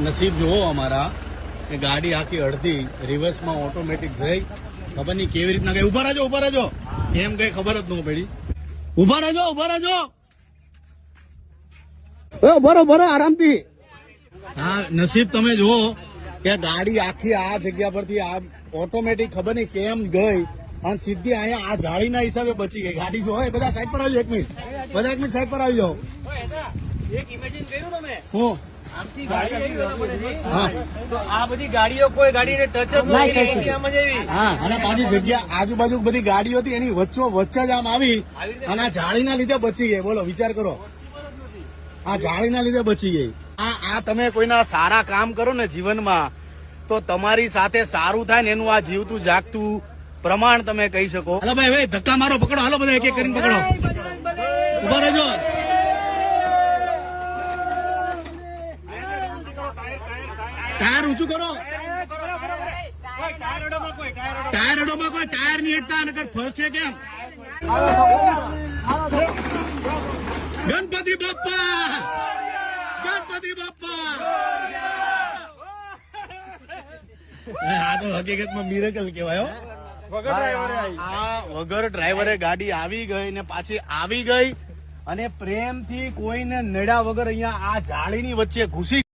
નસીબ જુઓ અમારા કે ગાડી આખી અડધી રિવર્સમાં ઓટોમેટિક ગઈ. ખબર નહીં કેવી રીતના ગઈ. ઉભા રહેજો એમ કઈ ખબર જ ન પડી. ઉભા રહેજો બરો આરામથી. હા, નસીબ તમે જુઓ કે ગાડી આખી આ જગ્યા પરથી આ ઓટોમેટિક ખબર નહીં કેમ ગઈ અને સીધી અહીંયા આ જાળીના હિસાબે બચી ગઈ. ગાડી જો હોય બધા સાઈડ પર આવી જાઓ. 1 મિનિટ બધા 1 મિનિટ સાઈડ પર આવી જાઓ. એક ઇમેજિન કર્યું તમે હું આમથી ગાડી તો આ બધી ગાડીઓ કોઈ ગાડીને ટચ જ નહીં આમ જ એવી. અને પાછી જગ્યા આજુબાજુ બધી ગાડીઓ હતી એની વચ્ચે જ આમ આવી અને આ જાળીના લીધે બચી ગઈ. બોલો વિચાર કરો, આ જાળીના લીધે બચી ગઈ. આ તમે કોઈના સારા કામ કરો ને જીવનમાં તો તમારી સાથે સારું થાય ને એનું આ જીવતું જાગતું પ્રમાણ તમે કહી શકો. હાલો ભાઈ ધક્કા મારો, પકડો. હાલો બધા એક એક કરીને પકડો. ઉભા રહેજો. ટાયર ઊંચું કરો. ટાયર અડોમાં કોઈ ટાયર નહીં હેઠતા નકર ફરશે કેમ. ગણપતિ બાપ્પા. આ તો હકીકતમાં મિરેકલ કહેવાય. વગર ડ્રાઈવરે ગાડી આવી ગઈ ને પાછી આવી ગઈ અને પ્રેમથી કોઈને નડ્યા વગર અહીંયા આ જાળીની વચ્ચે ઘૂસી